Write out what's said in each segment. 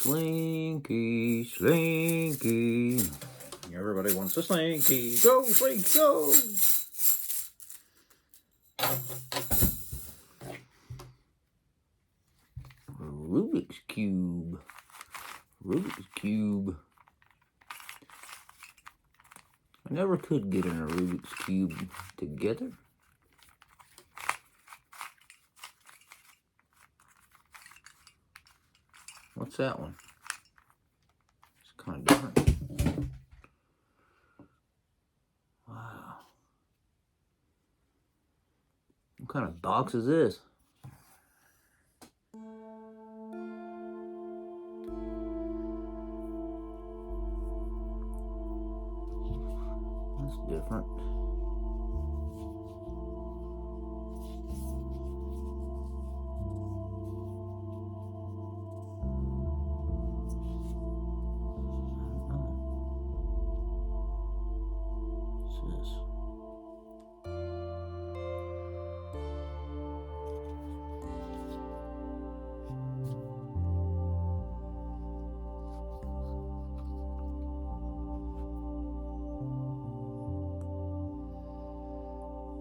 Slinky, Slinky. Everybody wants a Slinky. Go, Slinky, go! Rubik's Cube. Rubik's Cube. I never could get in a Rubik's Cube together. What's that one? It's kind of different. Wow. What kind of box is this? That's different.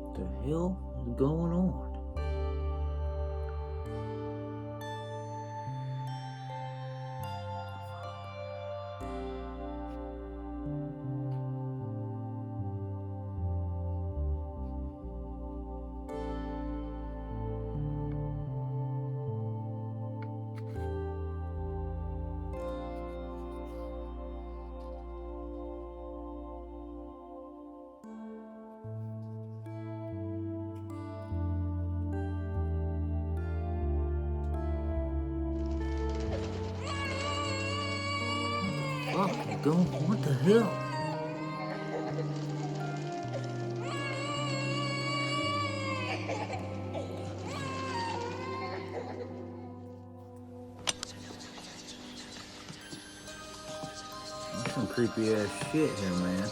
What the hell is going on? What the hell? That's some creepy ass shit here, man.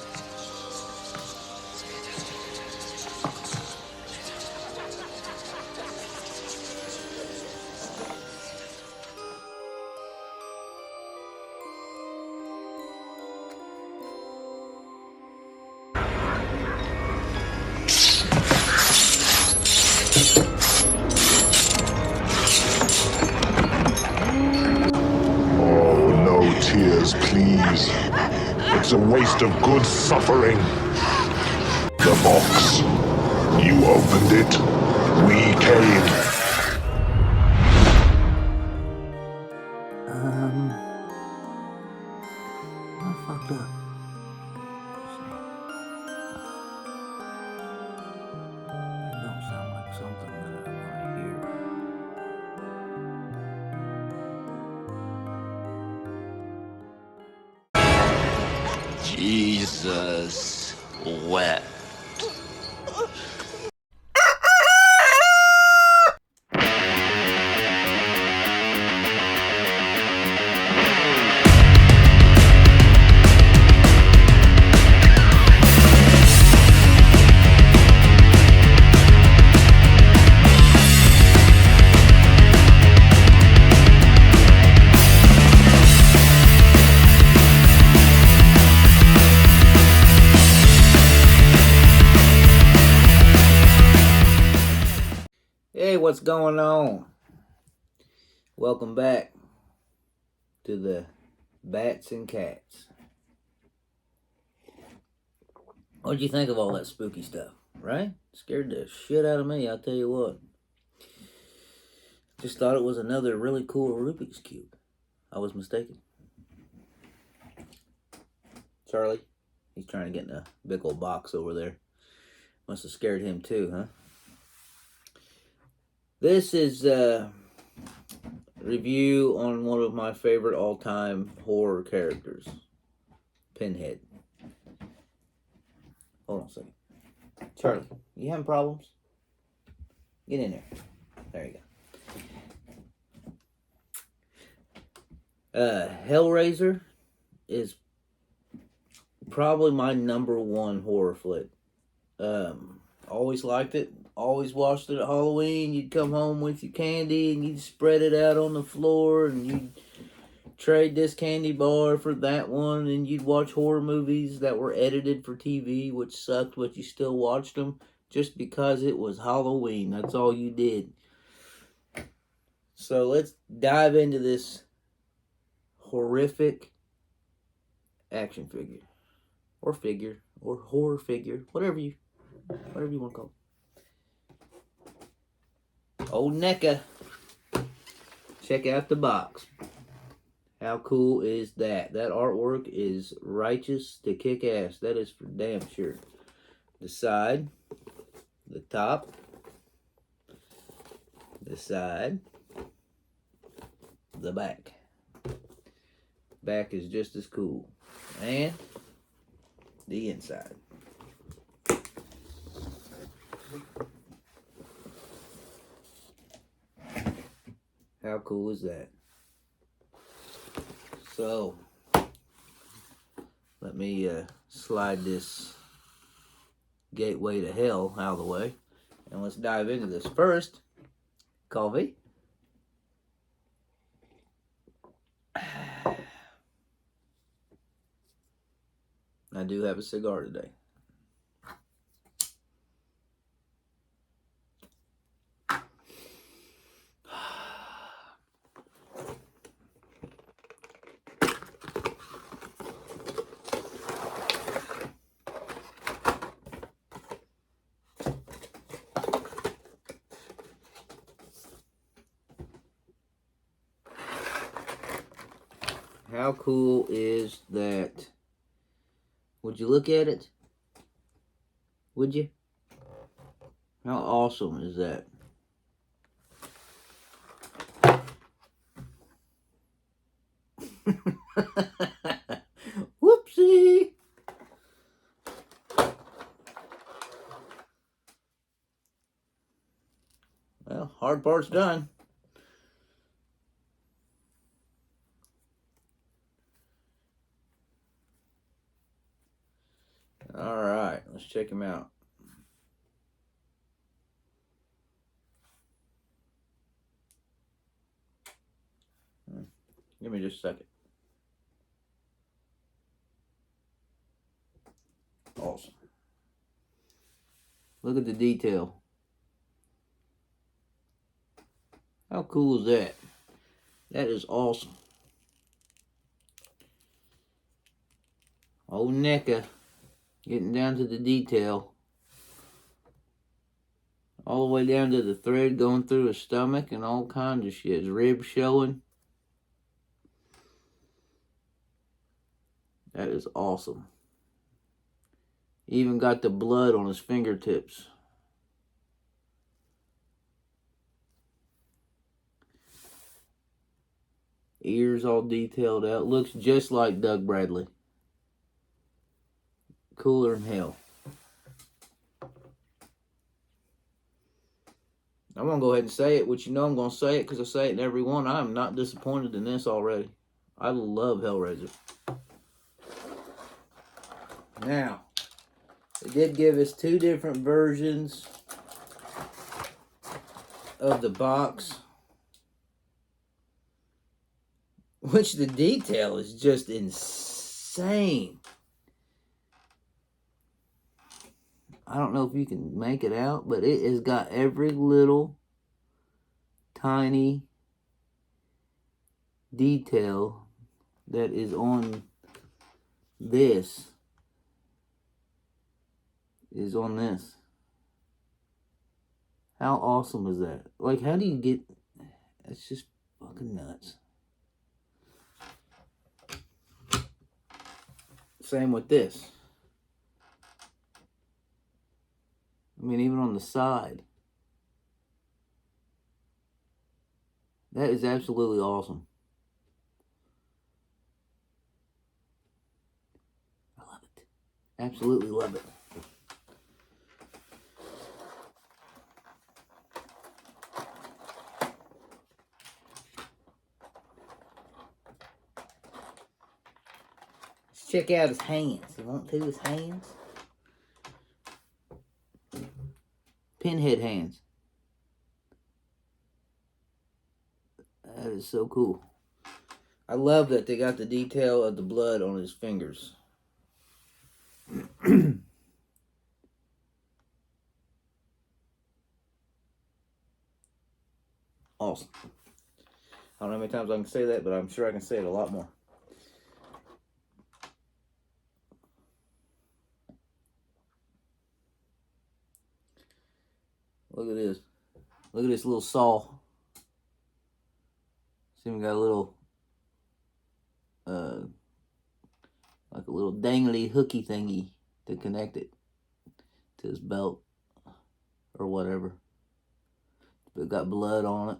Tears, please. It's a waste of good suffering. The box. You opened it. We came. I fucked up. That don't sound like something that I want to hear. Jesus wept. Hey, what's going on? Welcome back to the Bats and Cats. What'd you think of all that spooky stuff, right? Scared the shit out of me, I'll tell you what. Just thought it was another really cool Rubik's Cube. I was mistaken. Charlie, he's trying to get in a big old box over there. Must have scared him too, huh? This is a review on one of my favorite all-time horror characters, Pinhead. Hold on a second. Charlie, you having problems? Get in there. There you go. Hellraiser is probably my #1 horror flick. Always liked it. Always watched it at Halloween. You'd come home with your candy and you'd spread it out on the floor and you'd trade this candy bar for that one, and you'd watch horror movies that were edited for TV, which sucked, but you still watched them just because it was Halloween. That's all you did. So let's dive into this horrific action figure, or horror figure, whatever you want to call it. Old Neca. Check out the box. How cool is that? That artwork is righteous to kick ass. That is for damn sure. The side, the top, the side, the back. Back is just as cool. And the inside. How cool is that? So, let me slide this gateway to hell out of the way. And let's dive into this. First, coffee. I do have a cigar today. How cool is that? Would you look at it? Would you? How awesome is that? Whoopsie! Well, hard part's done. Alright, let's check him out. Give me just a second. Awesome. Look at the detail. How cool is that? That is awesome. Old Neca. Getting down to the detail. All the way down to the thread going through his stomach and all kinds of shit. His ribs showing. That is awesome. Even got the blood on his fingertips. Ears all detailed out. Looks just like Doug Bradley. Cooler than hell. I'm going to go ahead and say it, which you know I'm going to say it because I say it in every one. I am not disappointed in this already. I love Hellraiser. Now, they did give us two different versions of the box, which the detail is just insane. I don't know if you can make it out, but it has got every little tiny detail that is on this is on this. How awesome is that? Like, how do you get... It's just fucking nuts. Same with this. I mean, even on the side. That is absolutely awesome. I love it. Absolutely love it. Let's check out his hands. You want to? His hands? Pinhead hands. That is so cool. I love that they got the detail of the blood on his fingers. Awesome. I don't know how many times I can say that, but I'm sure I can say it a lot more. Look at this. Look at this little saw. See, we got a little, like a little dangly hooky thingy to connect it to his belt or whatever. But it got blood on it.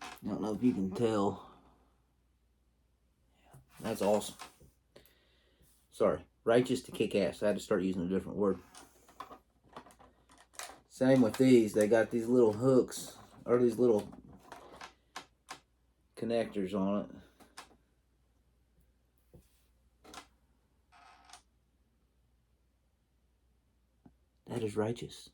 I don't know if you can tell. That's awesome. Sorry. Righteous to kick ass. I had to start using a different word. Same with these. They got these little hooks, or these little connectors on it. That is righteous.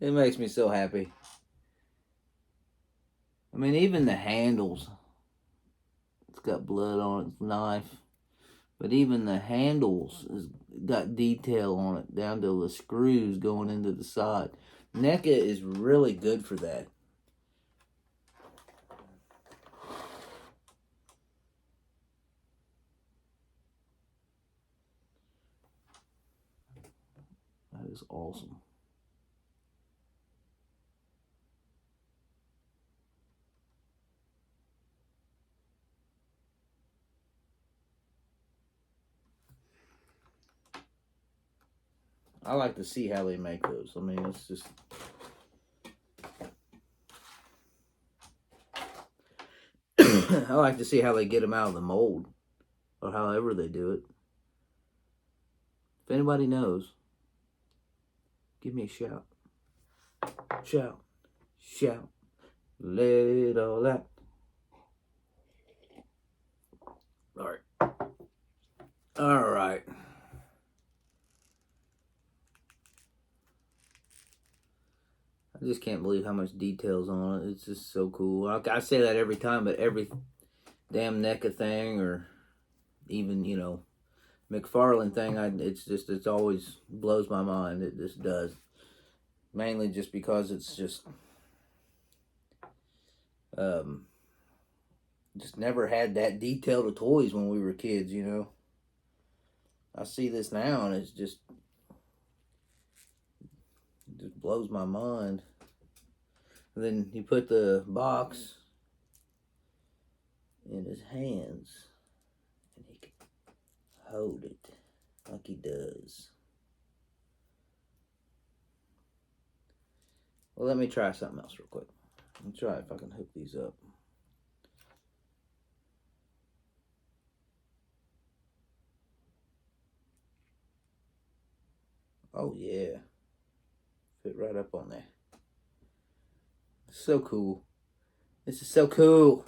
It makes me so happy. I mean, even the handles. It's got blood on its knife. But even the handles has got detail on it, down to the screws going into the side. Neca is really good for that. That is awesome. I like to see how they make those. I mean, it's just... I like to see how they get them out of the mold. Or however they do it. If anybody knows, give me a shout. Shout. Shout. Let it all out. Alright. Alright. I just can't believe how much detail's on it. It's just so cool. I say that every time, but every damn Neca thing, or even, you know, McFarlane thing, it's always blows my mind. It just does. Mainly just because it's just never had that detail to toys when we were kids, you know. I see this now and it just blows my mind. And then he put the box in his hands and he can hold it like he does. Well, let me try something else real quick. Let me try if I can hook these up. Oh yeah, fit right up on there. So cool. This is so cool.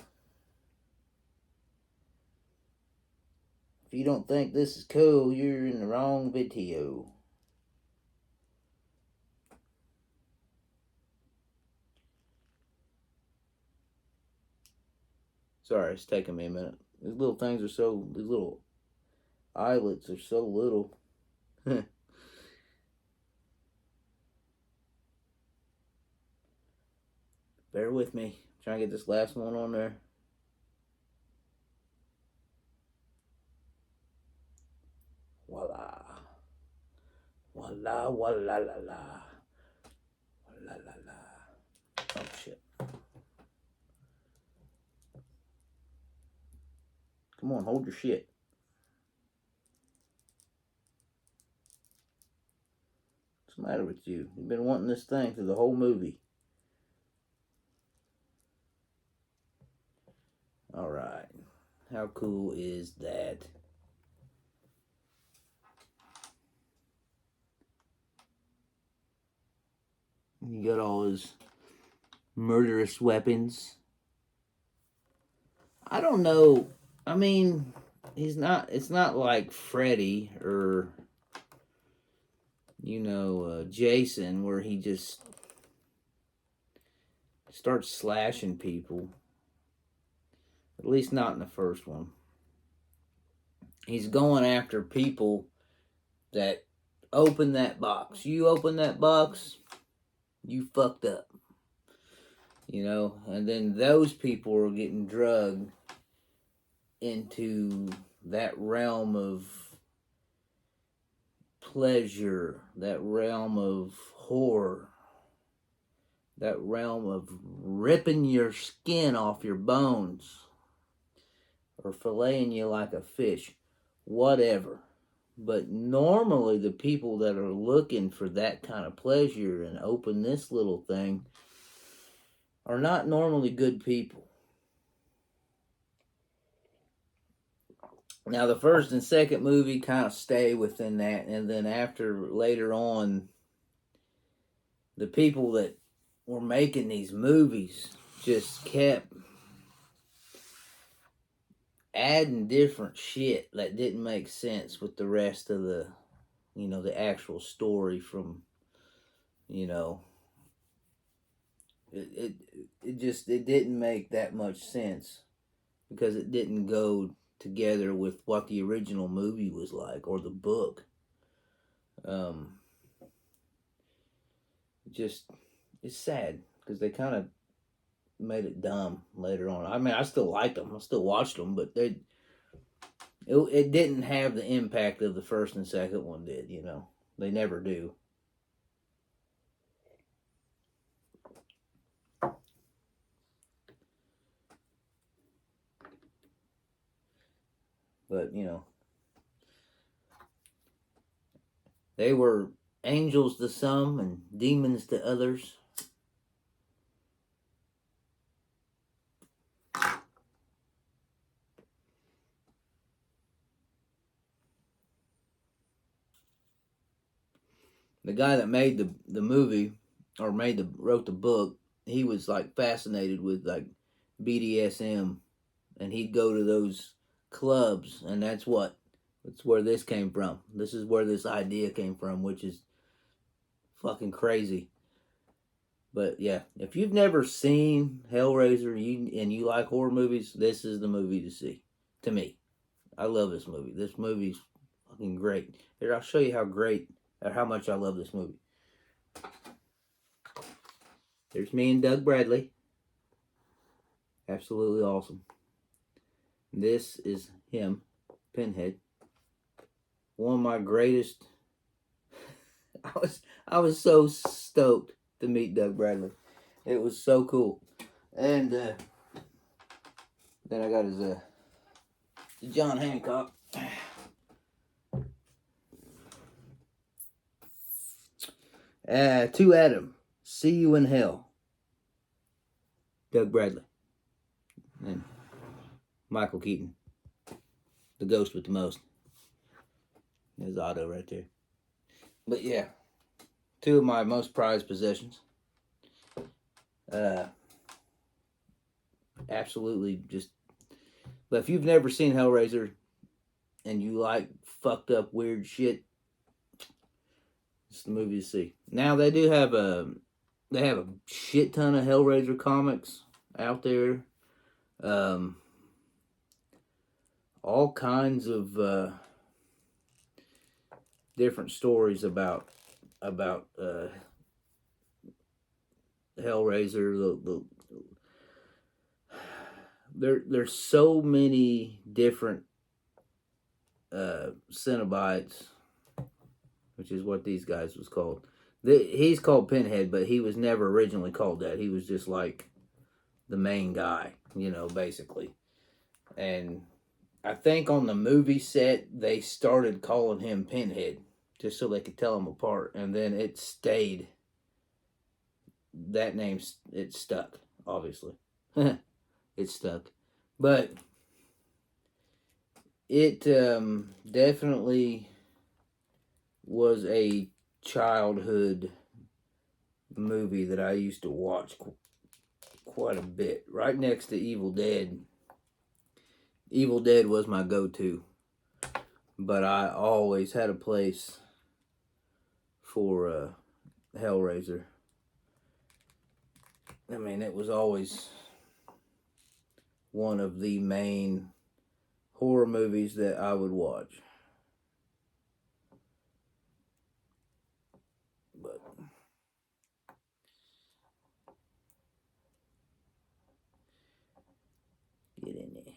If you don't think this is cool, you're in the wrong video. Sorry, it's taking me a minute. These little things are so, these little eyelets are so little. Bear with me. I'm trying to get this last one on there. Voila. Voila, voila, la, la. La, la, la. Oh, shit. Come on, hold your shit. What's the matter with you? You've been wanting this thing through the whole movie. Alright. How cool is that? You got all his murderous weapons. I don't know. I mean, it's not like Freddy or, you know, Jason, where he just starts slashing people. At least not in the first one. He's going after people that open that box. You open that box, you fucked up. You know, and then those people are getting drugged into that realm of pleasure, that realm of horror, that realm of ripping your skin off your bones or filleting you like a fish, whatever. But normally the people that are looking for that kind of pleasure and open this little thing are not normally good people. Now the first and second movie kind of stay within that, and then later on, the people that were making these movies just kept adding different shit that didn't make sense with the rest of the, you know, the actual story from, you know, it didn't make that much sense because it didn't go together with what the original movie was like or the book. It's sad because they kind of made it dumb later on. I mean, I still liked them. I still watched them, but it didn't have the impact of the first and second one did, you know. They never do. But, you know, they were angels to some and demons to others. The guy that made the movie or wrote the book, he was like fascinated with like BDSM, and he'd go to those clubs, and that's where this came from. This is where this idea came from, which is fucking crazy. But yeah, if you've never seen Hellraiser and you like horror movies, this is the movie to see. To me, I love this movie. This movie's fucking great. Here, I'll show you how much I love this movie. There's me and Doug Bradley. Absolutely awesome. This is him, Pinhead. One of my greatest. I was so stoked to meet Doug Bradley. It was so cool. And then I got his John Hancock. To Adam, see you in hell. Doug Bradley. And Michael Keaton. The ghost with the most. There's Otto right there. But yeah, two of my most prized possessions. Absolutely just. But if you've never seen Hellraiser and you like fucked up weird shit, it's the movie to see. Now they do have a shit ton of Hellraiser comics out there. All kinds of different stories about Hellraiser. There's so many different Cenobites, which is what these guys was called. He's called Pinhead, but he was never originally called that. He was just like the main guy, you know, basically. And I think on the movie set, they started calling him Pinhead just so they could tell him apart. And then it stayed. That name, it stuck, obviously. It stuck. But it definitely was a childhood movie that I used to watch quite a bit. Right next to Evil Dead. Evil Dead was my go-to. But I always had a place for Hellraiser. I mean, it was always one of the main horror movies that I would watch. But get in there.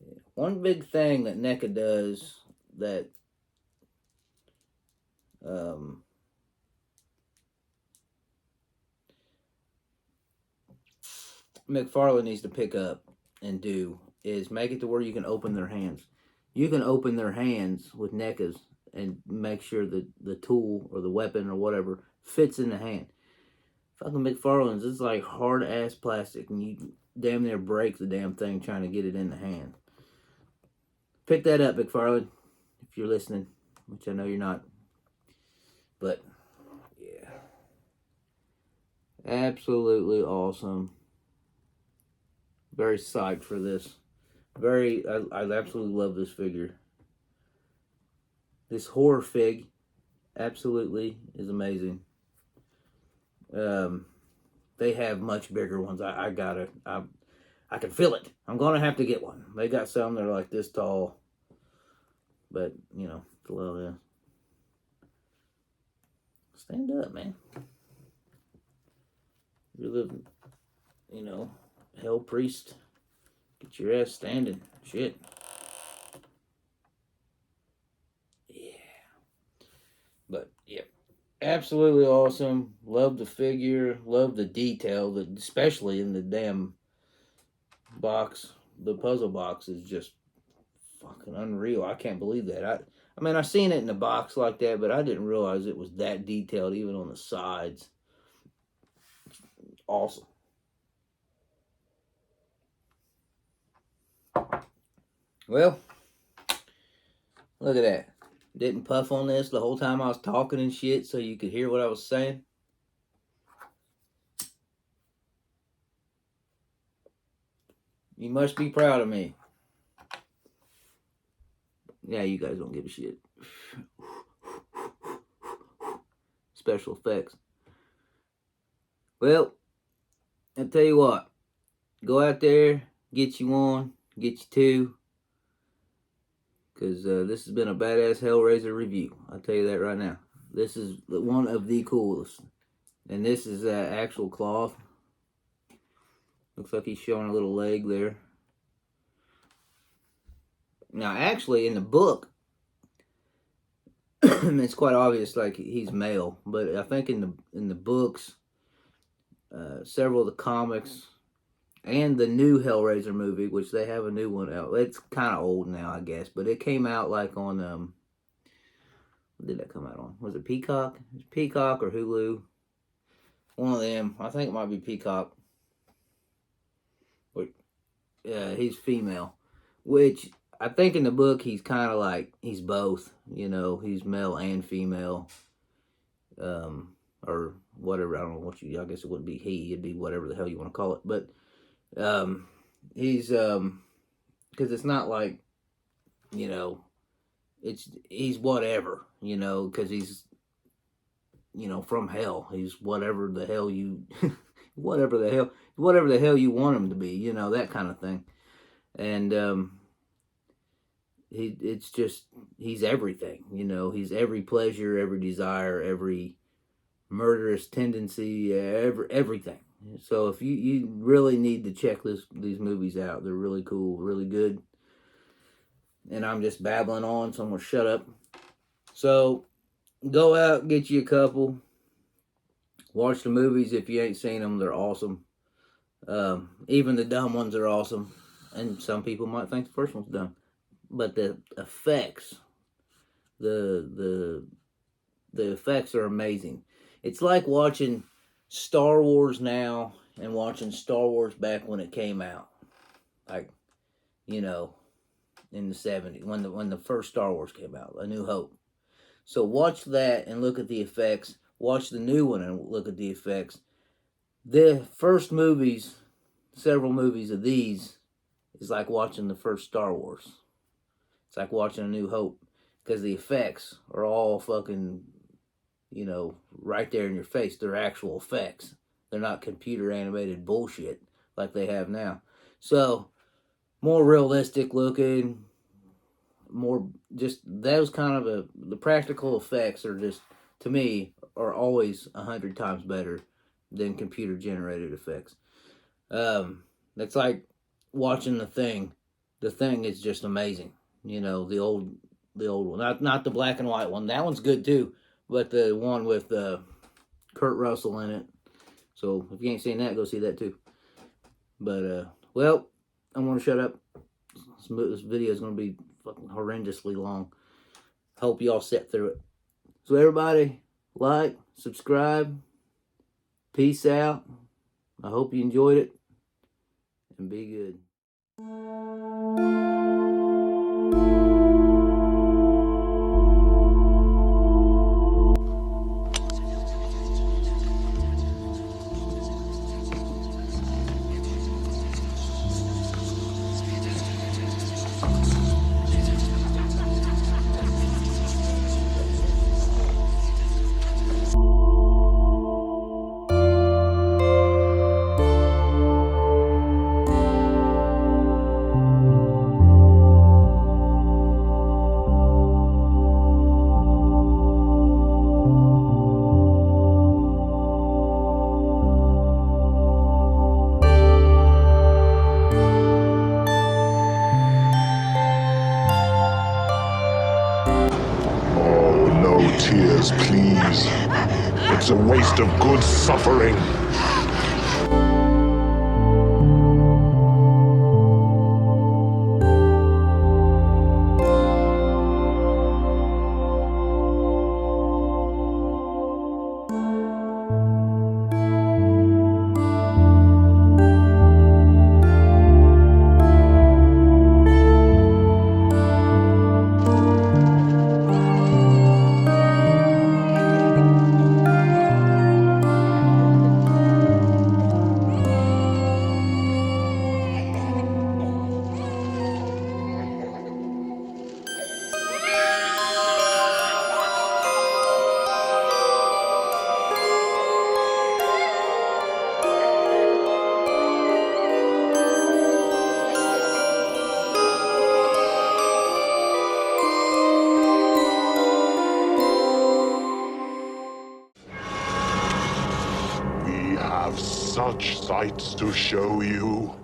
Yeah. One big thing that NECA does that McFarlane needs to pick up and do is make it to where you can open their hands. You can open their hands with NECAs and make sure that the tool or the weapon or whatever fits in the hand. Fucking McFarlane's, it's like hard ass plastic, and you damn near break the damn thing trying to get it in the hand. Pick that up, McFarlane, if you're listening, which I know you're not. But yeah, absolutely awesome. Very psyched for this. I absolutely love this figure. This horror fig absolutely is amazing. They have much bigger ones. I can feel it. I'm gonna have to get one. They got some that are like this tall, but you know, it's a little this. Stand up, man. You're the, you know, hell priest. Get your ass standing. Shit. Yeah. But yeah, absolutely awesome. Love the figure. Love the detail, that especially in the damn box. The puzzle box is just fucking unreal. I can't believe that. I mean, I seen it in the box like that, but I didn't realize it was that detailed, even on the sides. Awesome. Well, look at that. Didn't puff on this the whole time I was talking and shit so you could hear what I was saying. You must be proud of me. Yeah, you guys don't give a shit. Special effects. Well, I'll tell you what. Go out there, get you one, get you two. Because this has been a badass Hellraiser review. I'll tell you that right now. This is one of the coolest. And this is actual cloth. Looks like he's showing a little leg there. Now, actually, in the book, it's quite obvious, like he's male. But I think in the books, several of the comics, and the new Hellraiser movie, which they have a new one out. It's kind of old now, I guess, but it came out like on what did that come out on? Was it Peacock? It was Peacock or Hulu? One of them. I think it might be Peacock. But he's female, which I think in the book he's kind of like he's both. You know, he's male and female, or whatever. I don't know what you. I guess it wouldn't be he. It'd be whatever the hell you want to call it. But he's because it's not like, you know, he's whatever, you know, because he's, you know, from hell. He's whatever the hell you whatever the hell you want him to be, you know, that kind of thing. And it's just he's everything, you know. He's every pleasure, every desire, every murderous tendency, everything. So if you really need to check these movies out. They're really cool, really good. And I'm just babbling on, so I'm gonna shut up. So go out, get you a couple. Watch the movies if you ain't seen them. They're awesome. Even the dumb ones are awesome. And some people might think the first one's dumb. But the effects, the effects are amazing. It's like watching Star Wars now and watching Star Wars back when it came out. Like, you know, in the 70s, when the first Star Wars came out, A New Hope. So watch that and look at the effects. Watch the new one and look at the effects. The first movies, several movies of these, is like watching the first Star Wars. It's like watching A New Hope. Because the effects are all fucking you know, right there in your face. They're actual effects. They're not computer animated bullshit like they have now. So, more realistic looking, more just those kind of the practical effects are just, to me, are always 100 times better than computer generated effects. It's like watching The Thing. The Thing is just amazing. You know, the old one, not the black and white one. That one's good too, but the one with Kurt Russell in it. So if you ain't seen that, go see that too. But well, I'm gonna shut up. This video is gonna be fucking horrendously long. Hope y'all sit through it. So everybody, like, subscribe, peace out. I hope you enjoyed it, and be good. Tears, please. It's a waste of good suffering. We have such sights to show you.